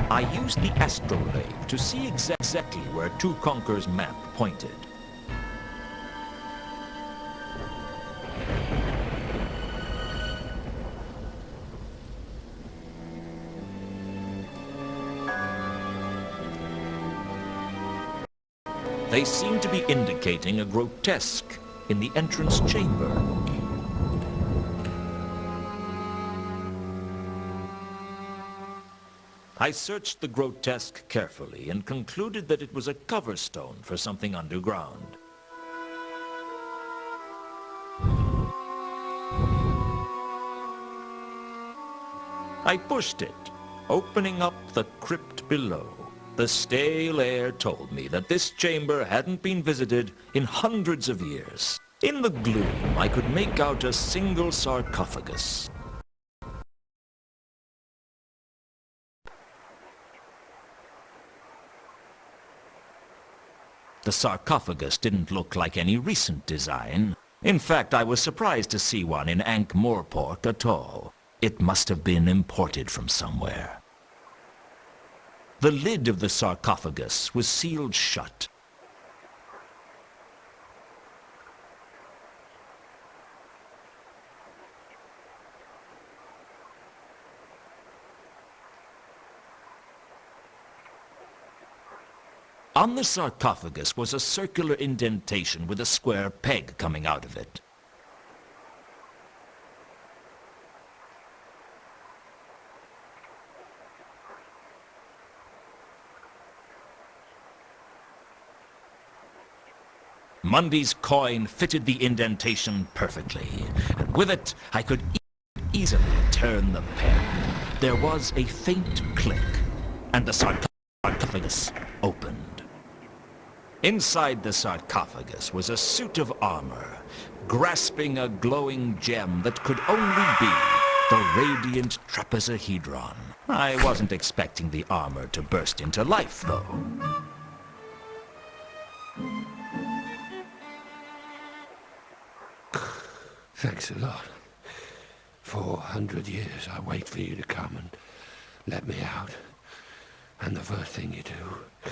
I used the astrolabe to see exactly where Tukonker's map pointed. They seem to be indicating a grotesque in the entrance chamber. I searched the grotesque carefully and concluded that it was a cover stone for something underground. I pushed it, opening up the crypt below. The stale air told me that this chamber hadn't been visited in hundreds of years. In the gloom, I could make out a single sarcophagus. The sarcophagus didn't look like any recent design. In fact, I was surprised to see one in Ankh-Morpork at all. It must have been imported from somewhere. The lid of the sarcophagus was sealed shut. On the sarcophagus was a circular indentation with a square peg coming out of it. Mundy's coin fitted the indentation perfectly, and with it I could easily turn the pen. There was a faint click, and the sarcophagus opened. Inside the sarcophagus was a suit of armor, grasping a glowing gem that could only be the radiant trapezohedron. I wasn't expecting the armor to burst into life, though. Thanks a lot. 400 years I wait for you to come and let me out. And the first thing you do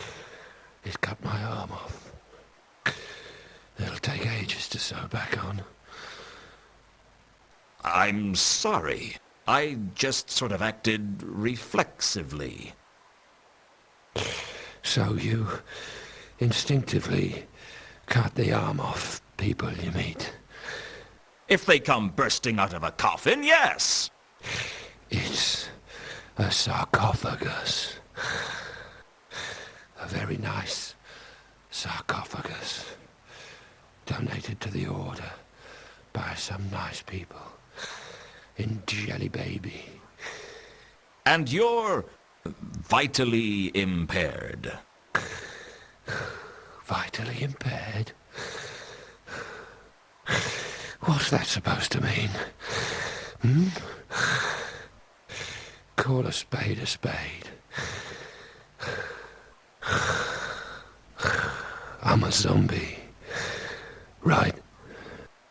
is cut my arm off. It'll take ages to sew back on. I'm sorry. I just sort of acted reflexively. So you instinctively cut the arm off people you meet? If they come bursting out of a coffin, yes. It's a sarcophagus. A very nice sarcophagus. Donated to the Order by some nice people in Jelly Baby. And you're vitally impaired. Vitally impaired? What's that supposed to mean? Call a spade a spade. I'm a zombie. Right?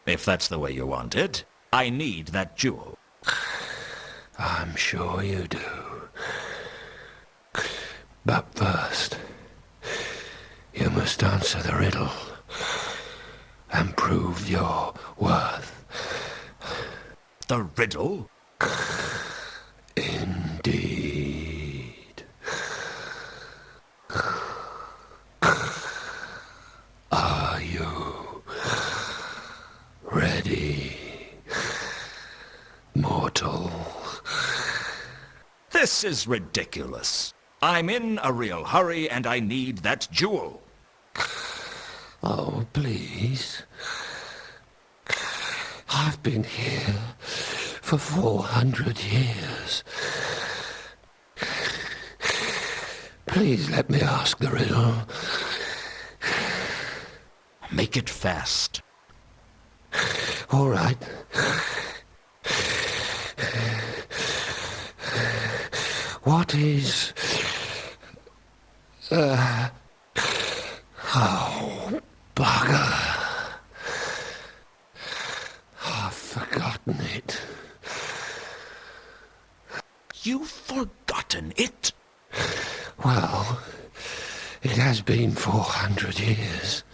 If that's the way you want it, I need that jewel. I'm sure you do. But first, you must answer the riddle and prove your worth. The riddle? Indeed. Are you ready, mortal? This is ridiculous. I'm in a real hurry and I need that jewel. Oh, please. I've been here for 400 years. Please let me ask the riddle. Make it fast. All right. What is... Oh, bugger. I've forgotten it. You've forgotten it? Well, it has been 400 years.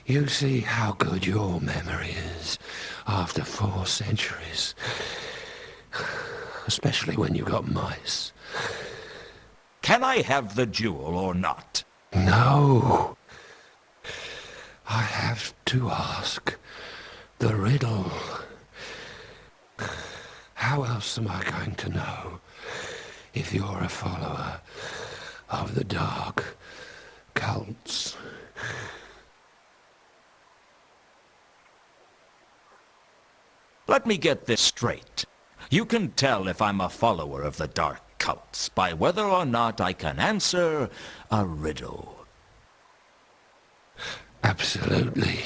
You see how good your memory is after 4 centuries. Especially when you got mice. Can I have the jewel or not? No. I have to ask the riddle. How else am I going to know if you're a follower of the dark cults? Let me get this straight. You can tell if I'm a follower of the dark cults by whether or not I can answer a riddle. Absolutely.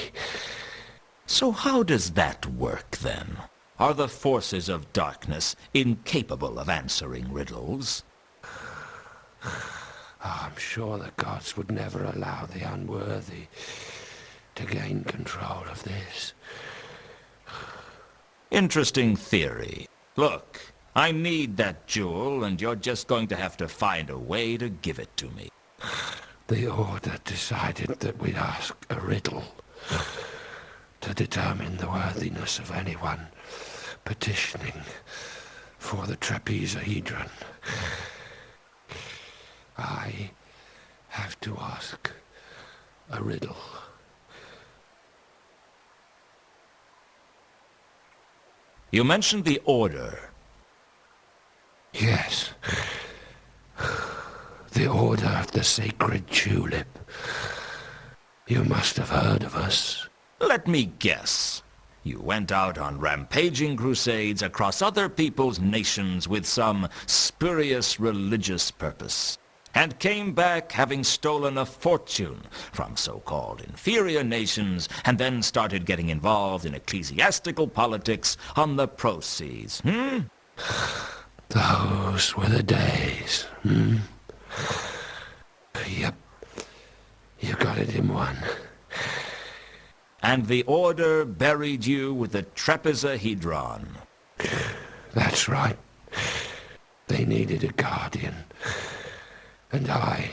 So how does that work, then? Are the forces of darkness incapable of answering riddles? I'm sure the gods would never allow the unworthy to gain control of this. Interesting theory. Look, I need that jewel, and you're just going to have to find a way to give it to me. The Order decided that we'd ask a riddle to determine the worthiness of anyone petitioning for the trapezohedron. I have to ask a riddle. You mentioned the Order. Yes. The Order of the Sacred Tulip. You must have heard of us. Let me guess. You went out on rampaging crusades across other people's nations with some spurious religious purpose, and came back having stolen a fortune from so-called inferior nations, and then started getting involved in ecclesiastical politics on the proceeds, Those were the days, Yep. You got it in one. And the Order buried you with the trapezohedron. That's right. They needed a guardian. And I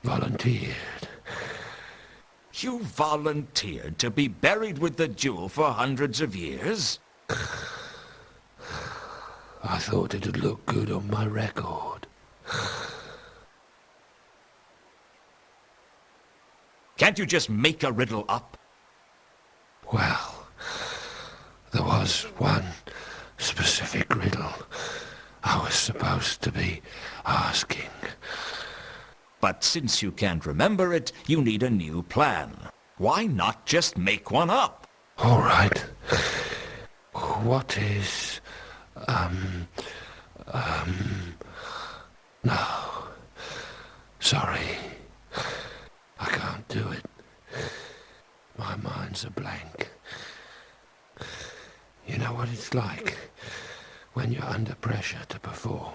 volunteered. You volunteered to be buried with the jewel for hundreds of years? I thought it'd look good on my record. Can't you just make a riddle up? Well, there was one specific riddle I was supposed to be asking. But since you can't remember it, you need a new plan. Why not just make one up? All right. What is... No. Sorry. I can't do it. My mind's a blank. You know what it's like when you're under pressure to perform.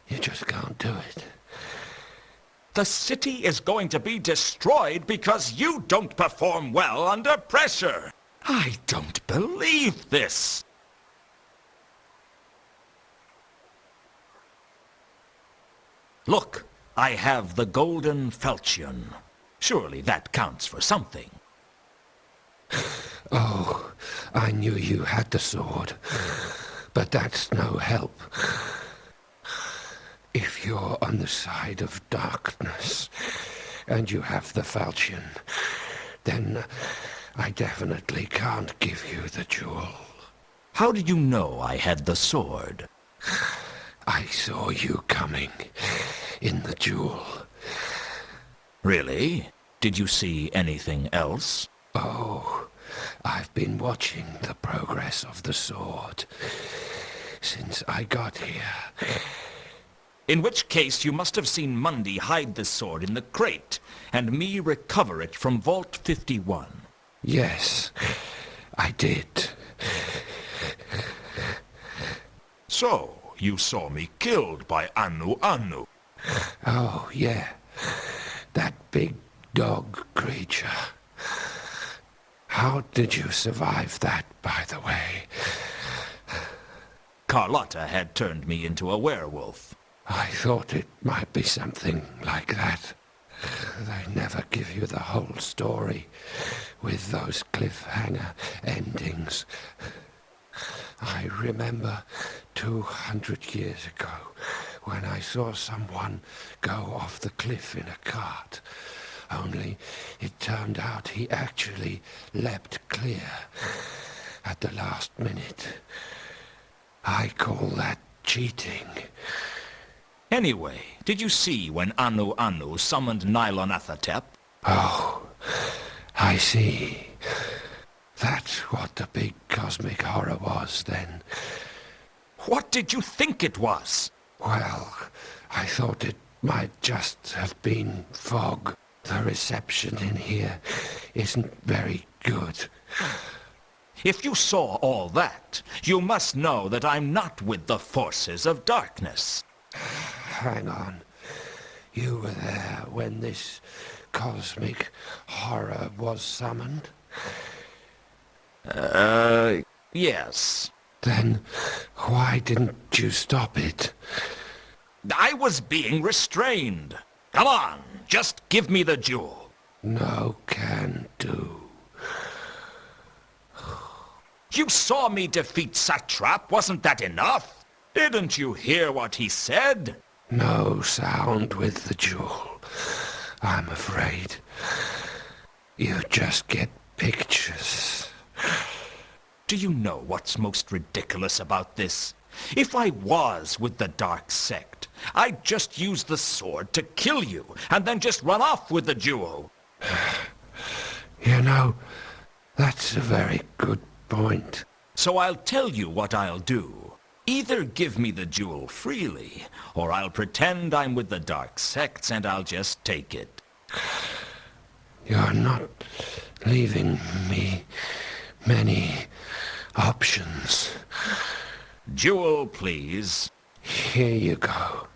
You just can't do it. The city is going to be destroyed because you don't perform well under pressure. I don't believe this. Look, I have the golden falchion. Surely that counts for something. Oh, I knew you had the sword, but that's no help. If you're on the side of darkness and you have the falchion, then I definitely can't give you the jewel. How did you know I had the sword? I saw you coming in the jewel. Really? Did you see anything else? Oh, I've been watching the progress of the sword since I got here. In which case you must have seen Mundy hide the sword in the crate, and me recover it from Vault 51. Yes, I did. So, you saw me killed by Anu Anu. Oh, yeah. That big dog creature. How did you survive that, by the way? Carlotta had turned me into a werewolf. I thought it might be something like that. They never give you the whole story with those cliffhanger endings. I remember 200 years ago when I saw someone go off the cliff in a cart. Only it turned out he actually leapt clear at the last minute. I call that cheating. Anyway, did you see when Anu Anu summoned Nylonathotep? Oh, I see. That's what the big cosmic horror was then. What did you think it was? Well, I thought it might just have been fog. The reception in here isn't very good. If you saw all that, you must know that I'm not with the forces of darkness. Hang on. You were there when this cosmic horror was summoned? Yes. Then why didn't you stop it? I was being restrained. Come on, just give me the jewel. No can do. You saw me defeat Satrap, wasn't that enough? Didn't you hear what he said? No sound with the jewel, I'm afraid. You just get pictures. Do you know what's most ridiculous about this? If I was with the dark sect, I'd just use the sword to kill you, and then just run off with the jewel. You know, that's a very good point. So I'll tell you what I'll do. Either give me the jewel freely, or I'll pretend I'm with the dark sects and I'll just take it. You're not leaving me many options. Jewel, please. Here you go.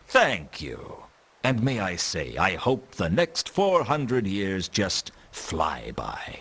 Thank you. And may I say, I hope the next 400 years just fly by.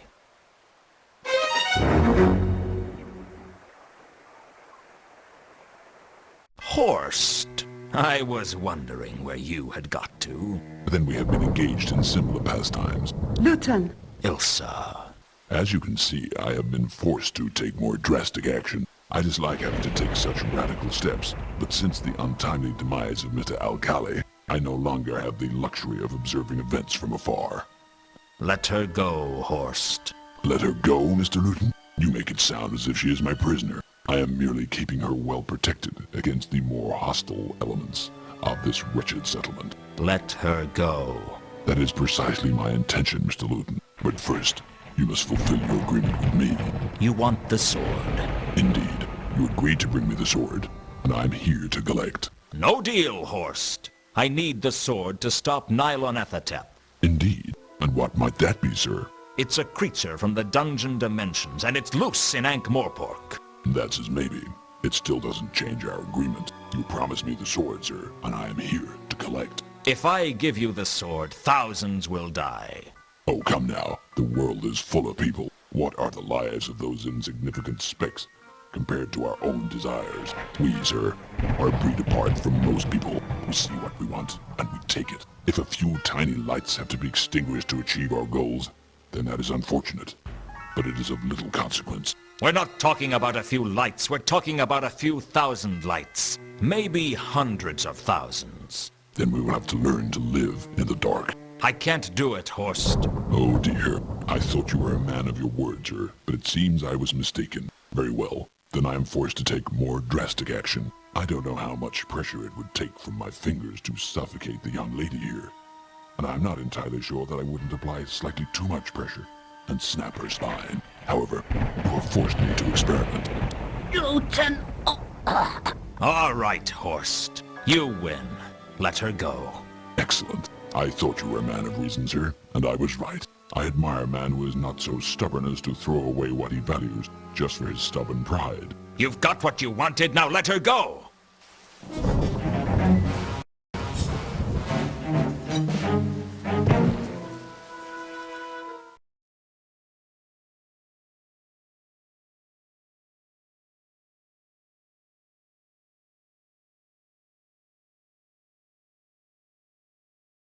Horst, I was wondering where you had got to. Then we have been engaged in similar pastimes. Luton. Ilsa. As you can see, I have been forced to take more drastic action. I dislike having to take such radical steps, but since the untimely demise of Mr. Alcali, I no longer have the luxury of observing events from afar. Let her go, Horst. Let her go, Mr. Luton? You make it sound as if she is my prisoner. I am merely keeping her well protected against the more hostile elements of this wretched settlement. Let her go. That is precisely my intention, Mr. Luton. But first, you must fulfill your agreement with me. You want the sword. Indeed, you agreed to bring me the sword, and I'm here to collect. No deal, Horst. I need the sword to stop Nylonathotep. Indeed. And what might that be, sir? It's a creature from the dungeon dimensions, and it's loose in Ankh-Morpork. That's as maybe. It still doesn't change our agreement. You promised me the sword, sir, and I am here to collect. If I give you the sword, thousands will die. Oh, come now. The world is full of people. What are the lives of those insignificant specks compared to our own desires? We, sir, are a breed apart from most people. We see what we want, and we take it. If a few tiny lights have to be extinguished to achieve our goals, then that is unfortunate. But it is of little consequence. We're not talking about a few lights. We're talking about a few thousand lights. Maybe hundreds of thousands. Then we will have to learn to live in the dark. I can't do it, Horst. Oh dear. I thought you were a man of your word, sir, but it seems I was mistaken. Very well. Then I am forced to take more drastic action. I don't know how much pressure it would take from my fingers to suffocate the young lady here. And I'm not entirely sure that I wouldn't apply slightly too much pressure and snap her spine. However, you have forced me to experiment. Luton. All right, Horst. You win. Let her go. Excellent. I thought you were a man of reason, sir, and I was right. I admire a man who is not so stubborn as to throw away what he values just for his stubborn pride. You've got what you wanted, now let her go!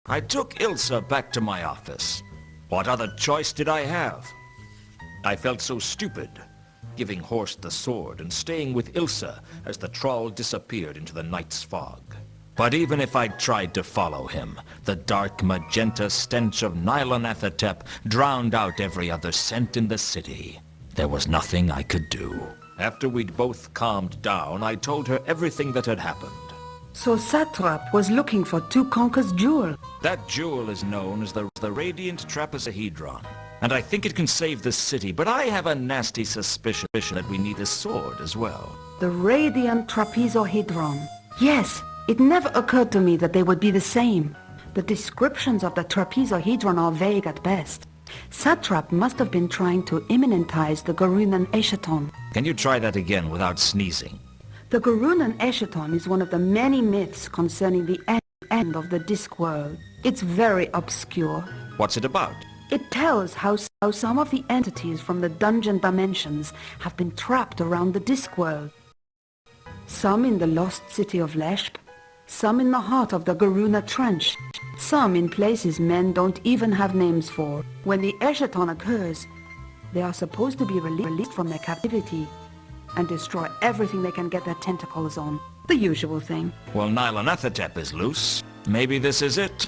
I took Ilsa back to my office. What other choice did I have? I felt so stupid, giving Horst the sword and staying with Ilsa as the troll disappeared into the night's fog. But even if I tried to follow him, the dark magenta stench of Nylonathotep drowned out every other scent in the city. There was nothing I could do. After we'd both calmed down, I told her everything that had happened. So Satrap was looking for Tukonka's jewel. That jewel is known as the Radiant Trapezohedron, and I think it can save the city, but I have a nasty suspicion that we need a sword as well. The Radiant Trapezohedron. Yes, it never occurred to me that they would be the same. The descriptions of the trapezohedron are vague at best. Satrap must have been trying to immanentize the Garunan Eschaton. Can you try that again without sneezing? The Garunan Eschaton is one of the many myths concerning the end of the Discworld. It's very obscure. What's it about? It tells how some of the entities from the dungeon dimensions have been trapped around the Discworld. Some in the lost city of Leshp, some in the heart of the Garuna Trench, some in places men don't even have names for. When the Eschaton occurs, they are supposed to be released from their captivity and destroy everything they can get their tentacles on. The usual thing. Well, Nylonathotep is loose. Maybe this is it.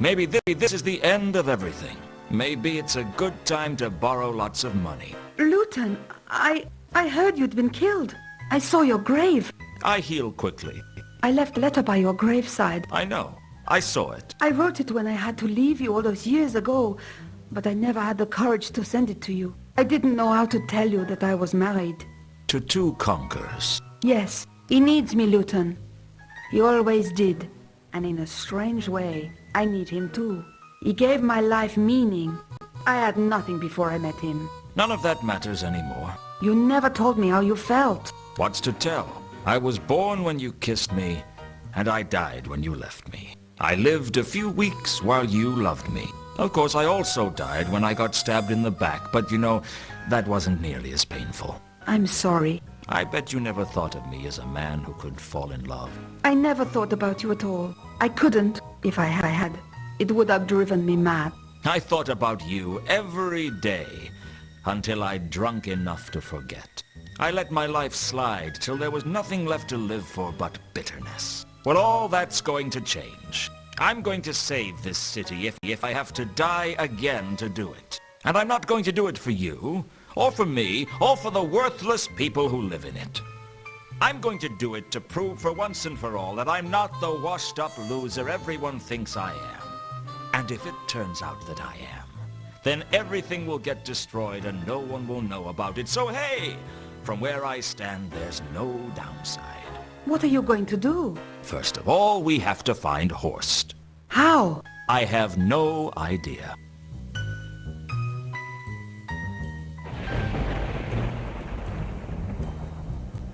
Maybe this is the end of everything. Maybe it's a good time to borrow lots of money. Luton, I heard you'd been killed. I saw your grave. I heal quickly. I left a letter by your graveside. I know. I saw it. I wrote it when I had to leave you all those years ago, but I never had the courage to send it to you. I didn't know how to tell you that I was married. To two conquerors. Yes, he needs me, Luton. He always did. And in a strange way, I need him too. He gave my life meaning. I had nothing before I met him. None of that matters anymore. You never told me how you felt. What's to tell? I was born when you kissed me, and I died when you left me. I lived a few weeks while you loved me. Of course, I also died when I got stabbed in the back, but you know, that wasn't nearly as painful. I'm sorry. I bet you never thought of me as a man who could fall in love. I never thought about you at all. I couldn't, if I had. It would have driven me mad. I thought about you every day, until I'd drunk enough to forget. I let my life slide till there was nothing left to live for but bitterness. Well, all that's going to change. I'm going to save this city if I have to die again to do it. And I'm not going to do it for you, or for me, or for the worthless people who live in it. I'm going to do it to prove for once and for all that I'm not the washed-up loser everyone thinks I am. And if it turns out that I am, then everything will get destroyed and no one will know about it. So hey, from where I stand, there's no downside. What are you going to do? First of all, we have to find Horst. How? I have no idea.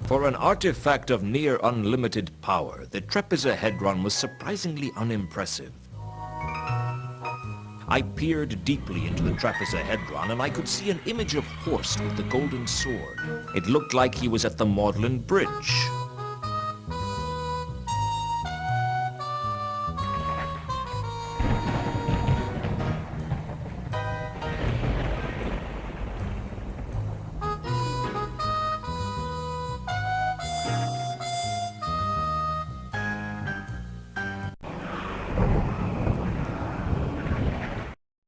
For an artifact of near unlimited power, the trapezohedron was surprisingly unimpressive. I peered deeply into the trapezohedron and I could see an image of Horst with the golden sword. It looked like he was at the Maudlin Bridge.